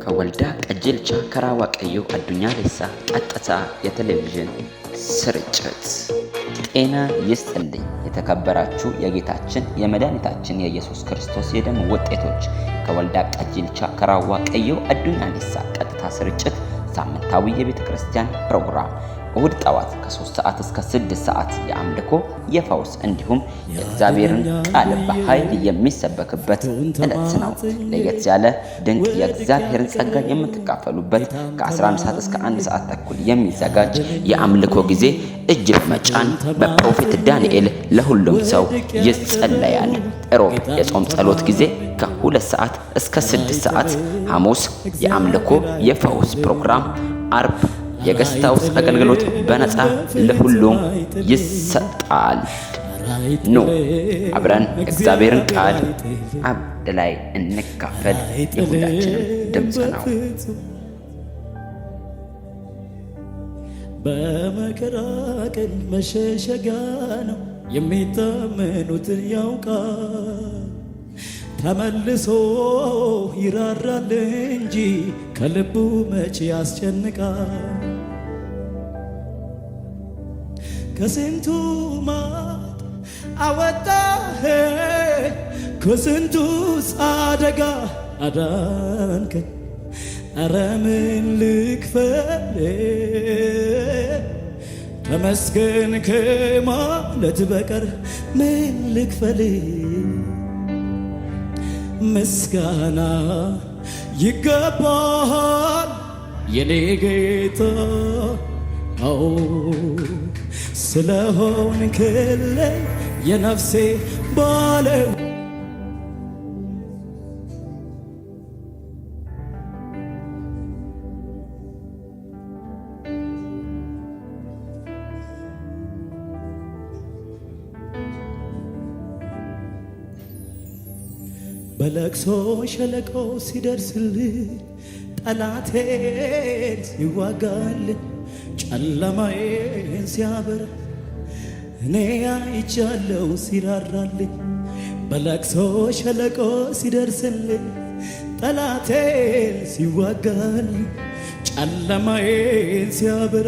ከወልዳ ቀጀልቻ ከራዋ ቀዮ አዱኛ ሌሳ ቀጥታ የቴሌቪዥን ስርጭት። ጤና ይስጥልኝ የተከበራችሁ የጌታችን የመድኃኒታችን የኢየሱስ ክርስቶስ የደም ውጤቶች፣ ከወልዳ ቀጀልቻ ከራዋ ቀዮ አዱኛ ሌሳ ቀጥታ ስርጭት ሳምንታዊ የቤተ ክርስቲያን ፕሮግራም እሁድ ጠዋት ከ3 ሰዓት እስከ 6 ሰዓት የአምልኮ የፈውስ እንዲሁም የእግዚአብሔርን ቃል በኃይል የሚሰበክበት ዕለት ነው። ለየት ያለ ድንቅ የእግዚአብሔርን ጸጋ የምትካፈሉበት ከ11 ሰዓት እስከ 1 ሰዓት ተኩል የሚዘጋጅ የአምልኮ ጊዜ እጅ መጫን በፕሮፌት ዳንኤል ለሁሉም ሰው ይጸለያል። ሮብ የጾም ጸሎት ጊዜ ከ2 ሰዓት እስከ 6 ሰዓት፣ ሐሙስ የአምልኮ የፈውስ ፕሮግራም፣ አርብ የገስት ሃውስ አገልግሎት በነፃ ለሁሉም ይሰጣል። ኑ አብረን እግዚአብሔርን ቃል አብድ ላይ እንካፈል። የሁላችንም ድምፅ ነው። በመከራ ቀን መሸሸጊያ ነው፣ የሚታመኑትን ያውቃል። ተመልሶ ይራራል እንጂ ከልቡ መቼ ያስጨንቃል። ከስንቱ ማጥ አወጣህ፣ ከስንቱ አደጋ አዳንከኝ። ኧረ ምን ልክፈል ተመስገን ከማለት በቀር ምን ልክፈል? ምስጋና ይገባሃል የኔ ጌታ፣ አዎ ስለሆንክልኝ የነፍሴ ባለው። በለቅሶ ሸለቆ ሲደርስልኝ ጠላቴን ሲዋጋልኝ ጨለማዬን ሲያበራ እኔ አይቻለው ሲራራልኝ። በለቅሶ ሸለቆ ሲደርስልኝ ጠላቴን ሲዋጋልኝ ጨለማዬን ሲያበራ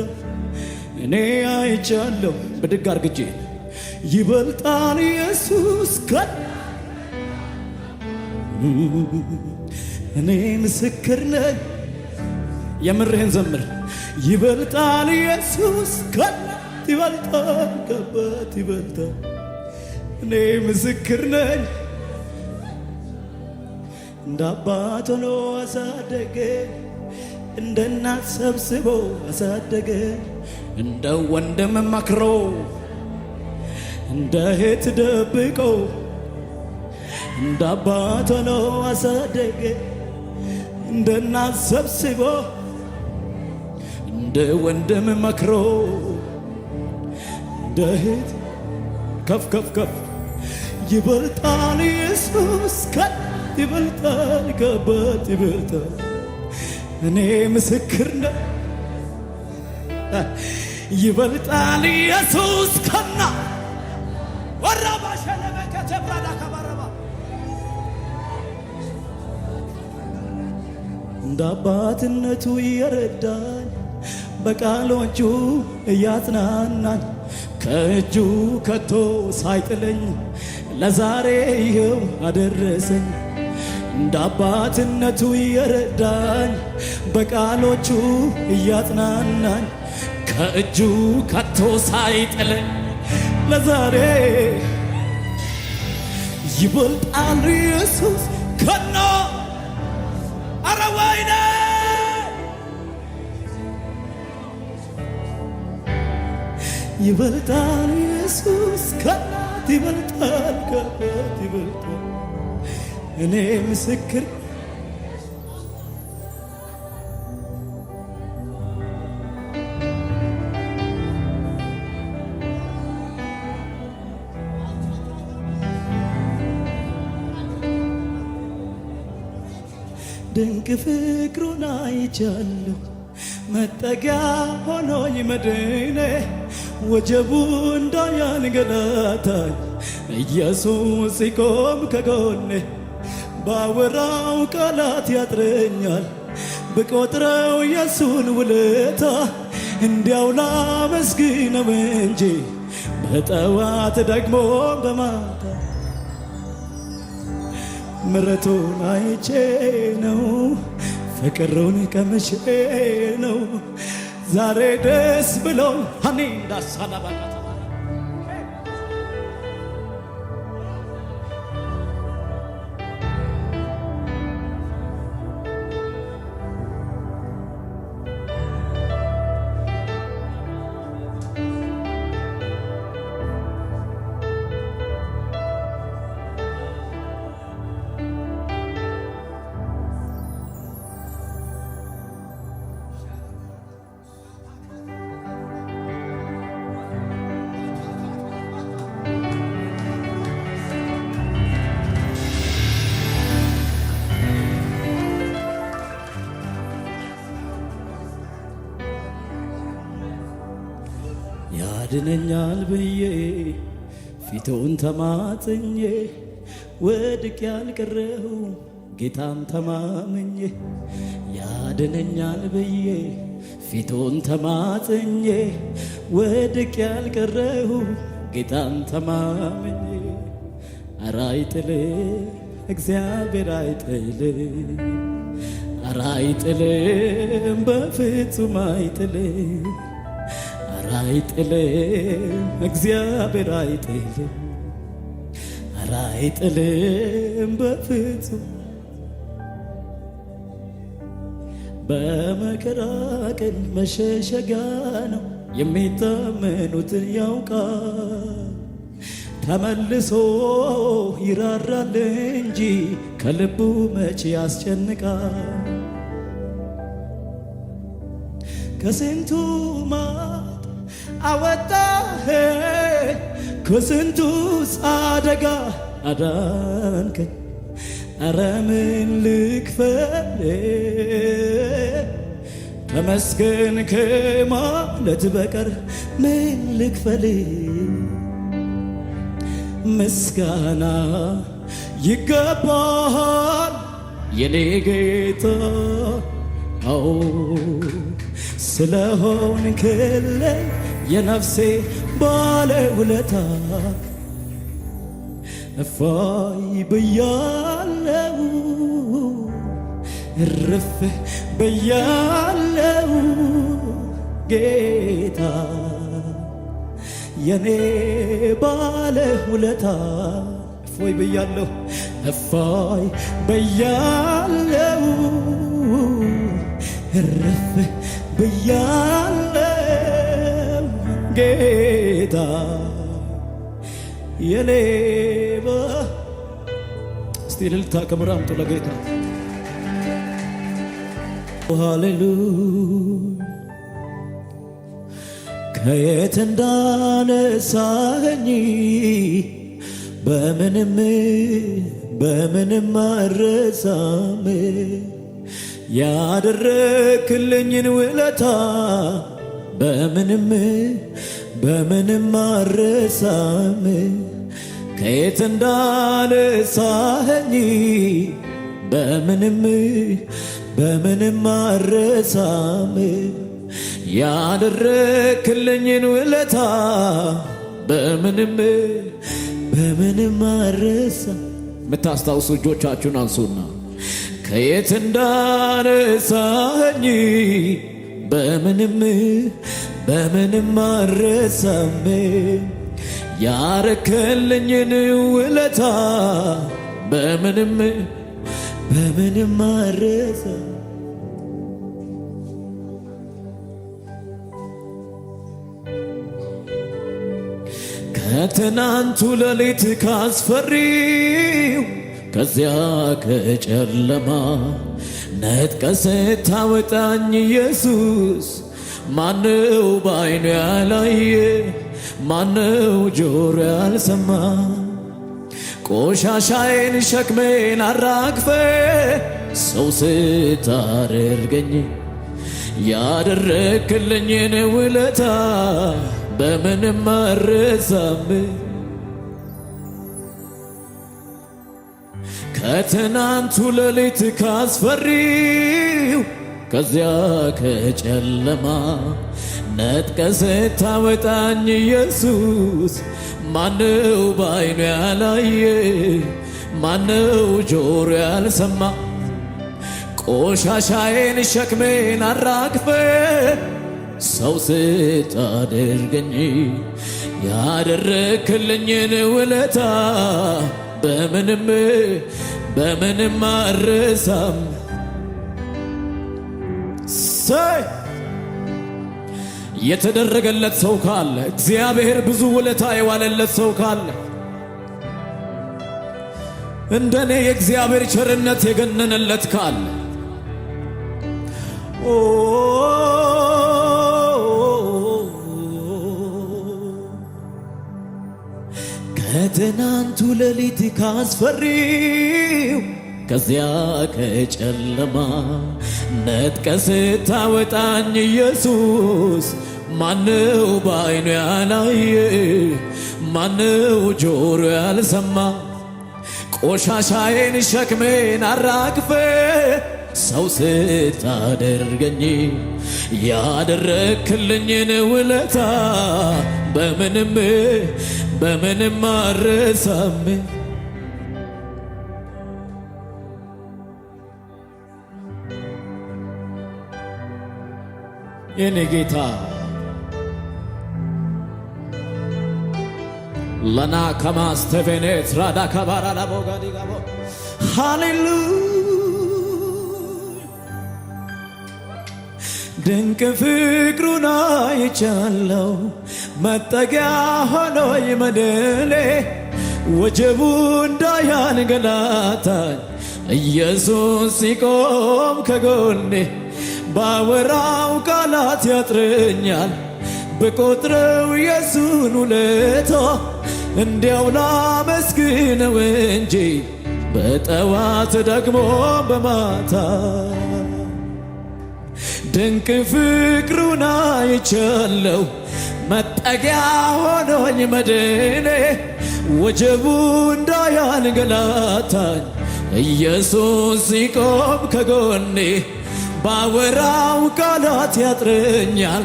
እኔ አይቻለው። ብድግ አርግጄ ይበልጣል ኢየሱስ እኔ ምስክር ነኝ። የምርህን ዘምር። ይበልጣል ኢየሱስ ከናት ይበልጣል ከአባት ይበልጣል። እኔ ምስክር ነኝ። እንደ አባት ሆኖ አሳደገ፣ እንደ እናት ሰብስቦ አሳደገ፣ እንደ ወንድም መክሮ እንደ እህት ደብቆ እንደ አባት ሆኖ አሳደገ፣ እንደ እናት ሰብስቦ እንደ ወንድም መክሮ እንደ እህት ከፍ ከፍ ከፍ። ይበልጣል ኢየሱስ ከናት ይበልጣል ከአባት ይበልጣል። እኔ ምስክር ነኝ። ይበልጣል ኢየሱስ ከናት ወራባ ሸለበከ ተብራዳ ከባረባ እንደ አባትነቱ እየረዳኝ በቃሎቹ እያጽናናኝ ከእጁ ከቶ ሳይጥለኝ ለዛሬ ይኸው አደረሰኝ። እንደ አባትነቱ እየረዳኝ በቃሎቹ እያጽናናኝ ከእጁ ከቶ ሳይጥለኝ ለዛሬ ይበልጣል ኢየሱስ ከና አረዋይነ ይበልጣል ኢየሱስ ከናት ይበልጣል ከአባት ይበልጣል። እኔ ምስክር ድንቅ ፍቅሩን አይቻለሁ፣ መጠጊያ ሆኖኝ መድኔ ወጀቡ እንዳያንገላታኝ ኢየሱስ ሲቆም ከጎኔ ባወራው ቃላት ያጥረኛል ብቆጥረው የሱን ውለታ እንዲያው ላመስግነው እንጂ በጠዋት ደግሞ በማታ ምሕረቱን አይቼ ነው ፍቅሩን ቀምሼ ነው ዛሬ ደስ ብሎኝ ሀኒ ዳሳላባታ ያድነኛል ብዬ ፊቱን ተማጽኜ ወድቅ ያልቀረሁ ጌታን ተማምኜ ያድነኛል ብዬ ፊቱን ተማጽኜ ወድቅ ያልቀረሁ ጌታን ተማምኜ ኧረ አይጥልም እግዚአብሔር አይጥልም ኧረ አይጥልም በፍጹም አይጥልም አይጥልም እግዚአብሔር አይጥልም ኧረ አይጥልም በፍጹም በመከራ ቀን መሸሸጊያ ነው የሚታመኑትን ያውቃል ተመልሶ ይራራል እንጂ ከልቡ መቼ ያስጨንቃል ከስንቱ አወጣህ ከስንቱስ አደጋ አዳንከኝ ኧረ ምን ልክፈል ተመስገን ከማለት በቀር ምን ልክፈል ምስጋና ይገባሃል የኔ ጌታ አዎ ስለሆንክልኝ የነፍሴ ባለውለታ እፎይ ብያለሁ እርፍ ብያለሁ ጌታ የኔ ባለውለታ እፎይ ብያለሁ እፎይ ብያለሁ እርፍ ብያለሁ ጌታ የኔ እስቲ እልልታ ክብር አምጡ ለጌታ ሃሌሉያ ከየት እንዳነሳኸኝ በምንም አልረሳም ያደረክልኝን ውለታ በምንም አልረሳም ከየት እንዳነሳኸኝ በምንም አልረሳም ያደረክልኝን ውለታ በምንም አልረሳም የምታስታውሱ እጆቻችሁን አንሱና ከየት እንዳነሳኸኝ በምንም አልረሳም ያረከልኝን ውለታ በምንም አልረሳም ከትናንቱ ሌሊት ካስፈሪው ከዚያ ከጨለማ ነጥቀ ስታወጣኝ ኢየሱስ ማነው በዓይኑ ያላየ ማነው ጆሮ ያልሰማ ቆሻሻዬን ሸክሜን አራግፈ ሰው ስታደርገኝ ያደረክልኝን ውለታ በምንም አልረሳም ከትናንቱ ሌሊት ካስፈሪው ከዚያ ከጨለማ ነጥቀ ስታወጣኝ ኢየሱስ ማነው ባይኑ ያላየ ማነው ጆሮ ያልሰማ ቆሻሻዬን ሸክሜን አራግፈ ሰው ስታደርገኝ ያደረክልኝን ውለታ በምንም አልረሳም። የተደረገለት ሰው ካለ እግዚአብሔር ብዙ ውለታ የዋለለት ሰው ካለ እንደኔ የእግዚአብሔር ቸርነት የገነነለት ካለ ከትናንቱ ሌሊት ካስፈሪው ከዚያ ከጨለማ ነጥቀ ስታወጣኝ ኢየሱስ ማነው ባይኑ ያላየ ማነው ጆሮ ያልሰማ ቆሻሻዬን ሸክሜን አራግፈ ሰው ስታደርገኝ ያደረክልኝን ውለታ በምንም አልረሳም። የኔ ጌታ ለና ከማስተቬኔት ራዳ ከባራ ላቦጋዲ ጋቦ ሃሌሉያ ድንቅ ፍቅሩን አይቻለው መጠጊያ ሆኖኝ መድኔ ወጀቡ እንዳያንገላታኝ ኢየሱስ ሲቆም ከጎኔ ባወራው ቃላት ያጥረኛል በቆጥረው የሱን ውለታ እንዲያው ላመስግነው እንጂ በጠዋት ደግሞ በማታ ድንቅ ፍቅሩን አይቻለው መጠጊያ ሆኖኝ መድኔ ወጀቡ እንዳያንገላታኝ ኢየሱስ ሲቆም ከጎኔ ባወራው ቃላት ያጥረኛል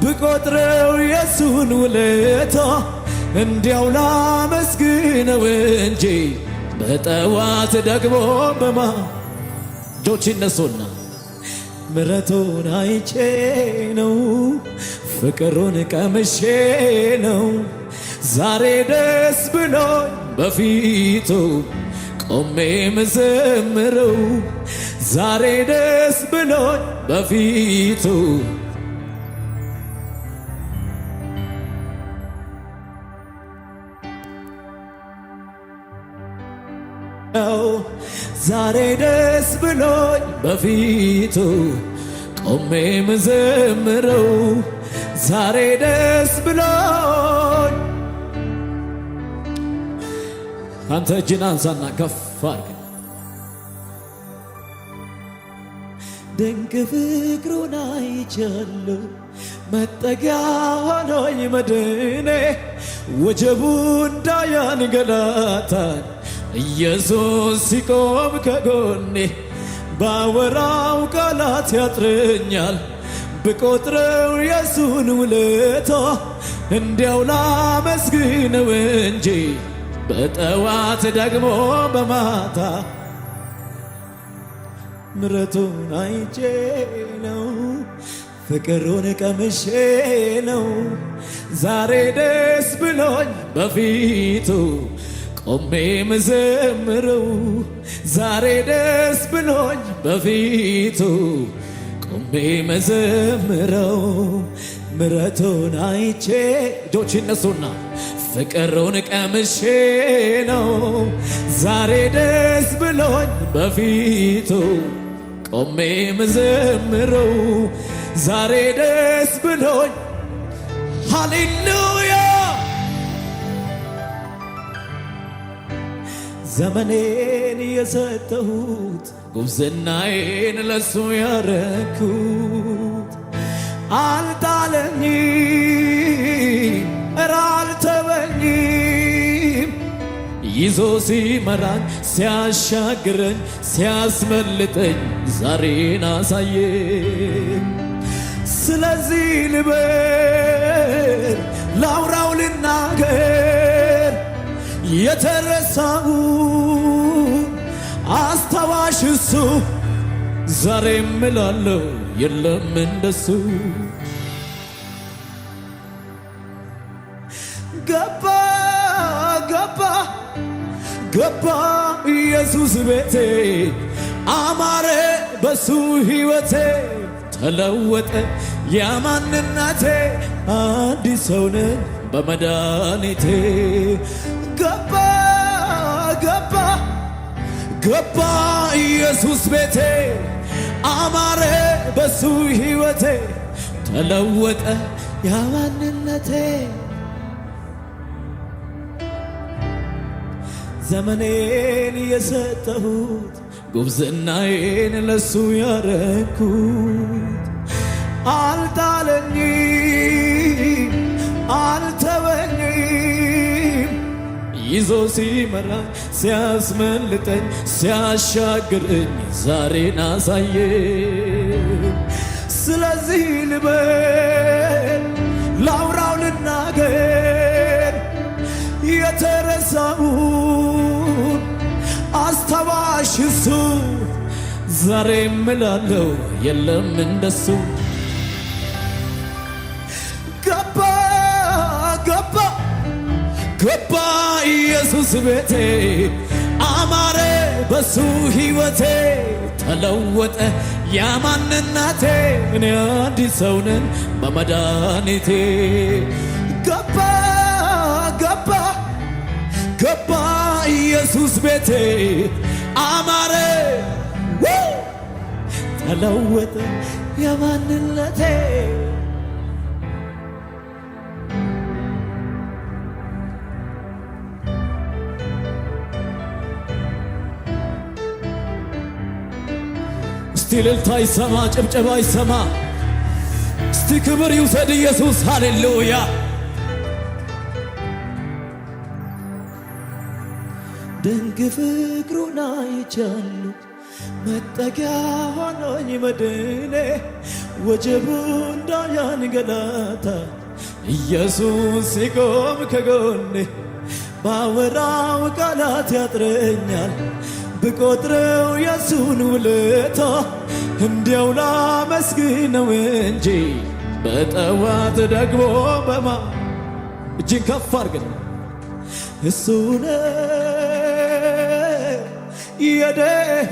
ብቆጥረው የሱን ውለታ እንዲያው ላመስግነው እንጂ በጠዋት ደግሞ እጆች ይነሱና ምሕረቱን አይቼ ነው ፍቅሩን ቀምሼ ነው ዛሬ ደስ ብሎኝ በፊቱ ቆሜ ምዘምረው ዛሬ ደስ ብሎኝ በፊቱ ዛሬ ደስ ብሎኝ በፊቱ ቆሜ ምዘምረው ዛሬ ደስ ብሎኝ አንተ እጅን አንሳና ከፍ አድርግ ድንቅ ፍቅሩን አይቻለሁ መጠጊያ ሆኖኝ መድኔ ወጀቡ እንዳያንገላታኝ ኢየሱስ ሲቆም ከጎኔ ባወራው ቃላት ያጥረኛል ብቆጥረው የሱን ውለታ እንዲያው ላመስግነው እንጂ በጠዋት ደግሞ በማታ ምሕረቱን አይቼ ነው ፍቅሩን ቀምሼ ነው ዛሬ ደስ ብሎኝ በፊቱ ቆሜ ምዘምረው ዛሬ ደስ ብሎኝ በፊቱ ቆሜ መዘምረው ምሕረቱን አይቼ እጆች ይነሱና ፍቅሩን ቀምሼ ነው ዛሬ ደስ ብሎኝ በፊቱ ቆሜ መዘምረው ዛሬ ደስ ብሎኝ ሃሌሉያ ዘመኔን የሰጠሁት ጉብዝናዬን ለሱ ያረኩት አልጣለኝም እረ አልተወኝም ይዞ ሲመራኝ ሲያሻግረኝ ሲያስመልጠኝ ዛሬን አሳየኝ። ስለዚህ ልበል ላውራው ልናገር የተረሳው አስታዋሽ እሱ ዛሬም እላለሁ የለም እንደሱ። ገባ ገባ ገባ ኢየሱስ ቤቴ አማረ በሱ ሕይወቴ ተለወጠ ያማንነቴ አዲስ ሰው ነኝ በመድኃኒቴ። ገባ ገባ ገባ ኢየሱስ ቤቴ አማረ በሱ ሕይወቴ ተለወጠ ያማንነቴ። ዘመኔን የሰጠሁት ጉብዝናዬን ለሱ ያረኩት አልጣለኝም አልተወኝም። ይዞ ሲመራኝ ሲያስመልጠኝ ሲያሻግረኝ ዛሬን አሳየኝ። ስለዚህ ልበል ላውራው ልናገር የተረሳውን አስታዋሽ እሱ ዛሬም እላለሁ የለም እንደሱ። ገባ ገባ ገባ ኢየሱስ ቤቴ አማረ በሱ ሕይወቴ ተለወጠ ያማንነቴ እኔ አዲስ ሰው ነኝ በመድኃኒቴ። ገባ ገባ ገባ ኢየሱስ ቤቴ አማረ ተለወጠ ያማንነቴ። እስቲ እልልታ ይሰማ፣ ጭብጨባ ይሰማ። እስቲ ክብር ይውሰድ ኢየሱስ። ሃሌሉያ። ድንቅ ፍቅሩን አይቻለሁ መጠጊያ ሆኖኝ መድኔ ወጀቡ እንዳያንገላታ ኢየሱስ ሲቆም ከጎኔ ባወራው ቃላት ያጥረኛል ብቆጥረው የሱን ውለታ እንዲያው ላመስግነው እንጂ በጠዋት ደግሞ በማ እጅን ከፍ አድርገን እሱ ነው የድሃ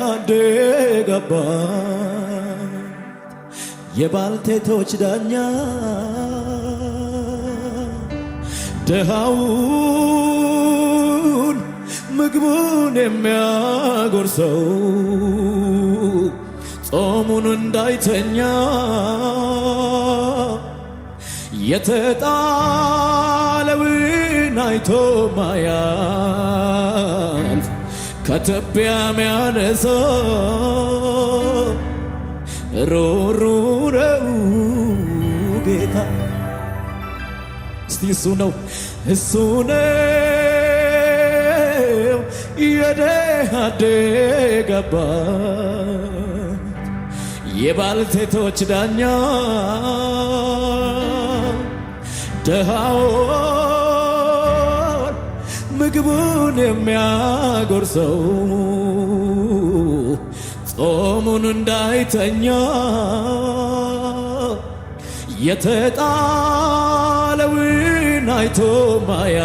አደግ አባት የባልቴቶች ዳኛ ድሃውን ምግቡን የሚያጎርሰው ጾሙን እንዳይተኛ የተጣለውን አይቶ ማያልፍ ከትቢያ ሚያነሳ ሩሩ ነው ጌታ። እስቲ እሱ ነው የድሃ አደግ አባት የባልቴቶች ዳኛ ድሃውን ምግቡን የሚያጎርሰው ጾሙን እንዳይተኛ የተጣለውን አይቶ ማያልፍ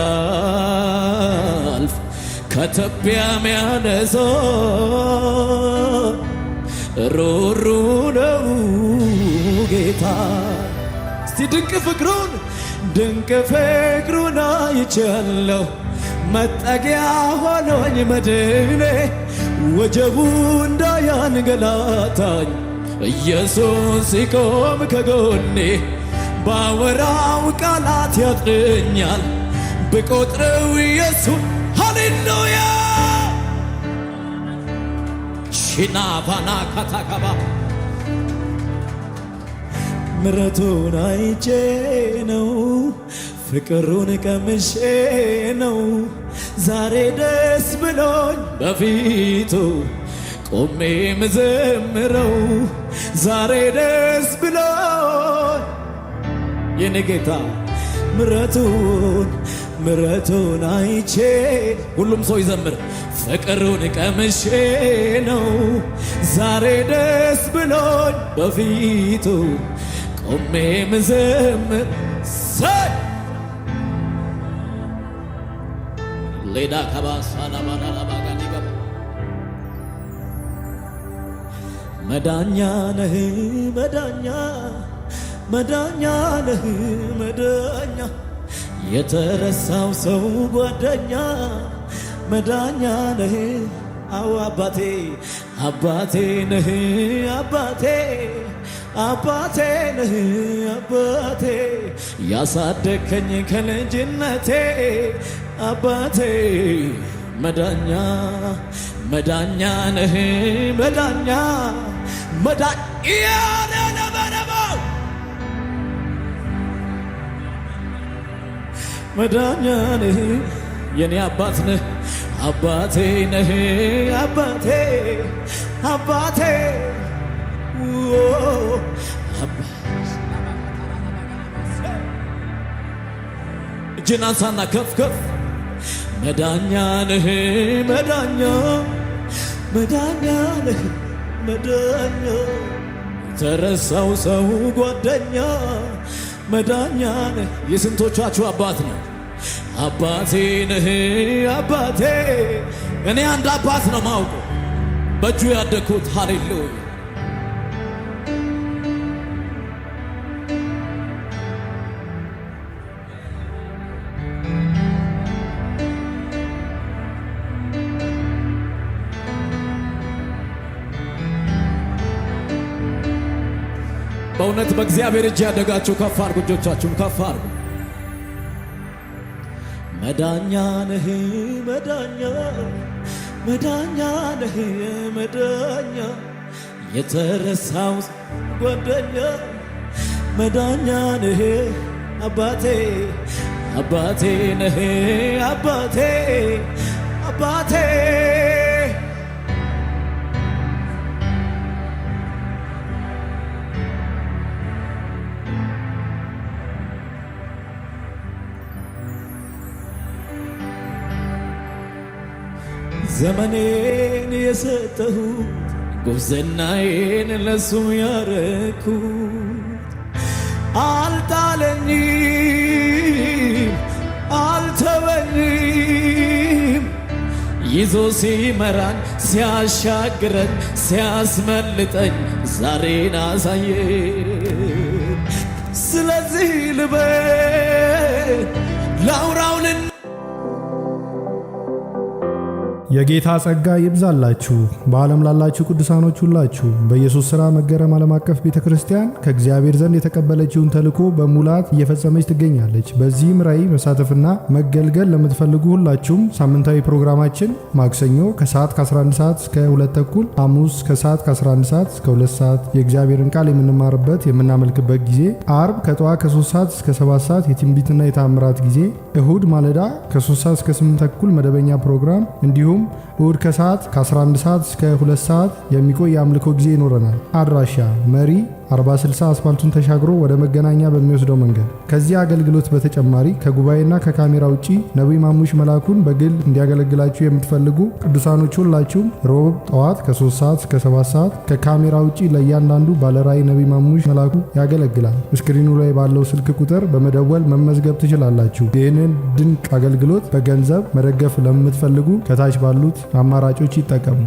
ከትቢያ ሚያነሳ ሩሩ ነው ጌታ። እስቲ ድንቅ ፍቅሩን አይቻለሁ መጠጊያ ሆኖኝ መድኔ ወጀቡ እንዳያንገላታኝ ኢየሱስ ሲቆም ከጎኔ ባወራው ቃላት ያጥረኛል ብቆጥረው ኢየሱስ። ሃሌሉያ ሽናባና ካታካባ ምሕረቱን አይቼ ነው ፍቅሩን ቀምሼ ነው ዛሬ ደስ ብሎኝ በፊቱ ቆሜ ምዘምረው ዛሬ ደስ ብሎኝ የኔ ጌታ ምረቱን አይቼ ሁሉም ሰው ይዘምር። ፍቅሩን ቀምሼ ነው ዛሬ ደስ ብሎኝ በፊቱ ቆሜ ምዘምር ሌዳ ከባሳላባላባጋዲገባ መዳኛ ነህ መዳኛ ነህ መዳኛ የተረሳው ሰው ጓደኛ መዳኛ ነህ አዎ አባቴ ነህ አባቴ ነህ አባቴ ያሳደከኝ ከልጅነቴ አባቴ መዳኛ ነህ መዳኛ መዳኛ ነህ የኔ አባት ነህ አባቴ ነህ አባቴ እጅን አንሳና ከፍ መዳኛ ነህ መዳኛ ነህ መዳኛ የተረሳው ሰው ጓደኛ መዳኛ ነህ። የስንቶቻችሁ አባት ነው? አባቴ ነህ አባቴ። እኔ አንድ አባት ነው ማውቀው በእጁ ያደግኩት። ሃሌሉያ በእውነት በእግዚአብሔር እጅ ያደጋችሁ ከፍ አድርጉ፣ እጆቻችሁን ከፍ አድርጉ። መዳኛ ነህ መዳኛ ነህ መዳኛ የተረሳው ጓደኛ መዳኛ ነህ አባቴ ነህ አባቴ ዘመኔን የሰጠሁት ጉብዝናዬን ለሱ ያረኩት አልጣለኝም አልተወኝም ይዞ ሲመራን ሲያሻግረን ሲያስመልጠኝ ዛሬን አሳየን። ስለዚህ ልበል ላውራውልን የጌታ ጸጋ ይብዛላችሁ። በዓለም ላላችሁ ቅዱሳኖች ሁላችሁ በኢየሱስ ሥራ መገረም ዓለም አቀፍ ቤተ ክርስቲያን ከእግዚአብሔር ዘንድ የተቀበለችውን ተልእኮ በሙላት እየፈጸመች ትገኛለች። በዚህም ራእይ መሳተፍና መገልገል ለምትፈልጉ ሁላችሁም ሳምንታዊ ፕሮግራማችን ማክሰኞ ከሰዓት ከ11 ሰዓት እስከ 2 ተኩል፣ ሐሙስ ከሰዓት ከ11 ሰዓት እስከ 2 ሰዓት የእግዚአብሔርን ቃል የምንማርበት የምናመልክበት ጊዜ፣ አርብ ከጠዋት ከ3 ሰዓት እስከ 7 ሰዓት የትንቢትና የታምራት ጊዜ፣ እሁድ ማለዳ ከ3 ሰዓት እስከ 8 ተኩል መደበኛ ፕሮግራም እንዲሁም እሁድ ከሰዓት ከ11 ሰዓት እስከ 2 ሰዓት የሚቆይ የአምልኮ ጊዜ ይኖረናል። አድራሻ መሪ 4060 አስፋልቱን ተሻግሮ ወደ መገናኛ በሚወስደው መንገድ። ከዚህ አገልግሎት በተጨማሪ ከጉባኤና ከካሜራ ውጪ ነቢይ ማሙሽ መላኩን በግል እንዲያገለግላችሁ የምትፈልጉ ቅዱሳኖች ሁላችሁም ሮብ ጠዋት ከ3 ሰዓት እስከ 7 ሰዓት ከካሜራ ውጪ ለእያንዳንዱ ባለራእይ ነቢይ ማሙሽ መላኩ ያገለግላል። ስክሪኑ ላይ ባለው ስልክ ቁጥር በመደወል መመዝገብ ትችላላችሁ። ይህንን ድንቅ አገልግሎት በገንዘብ መደገፍ ለምትፈልጉ ከታች ባሉት አማራጮች ይጠቀሙ።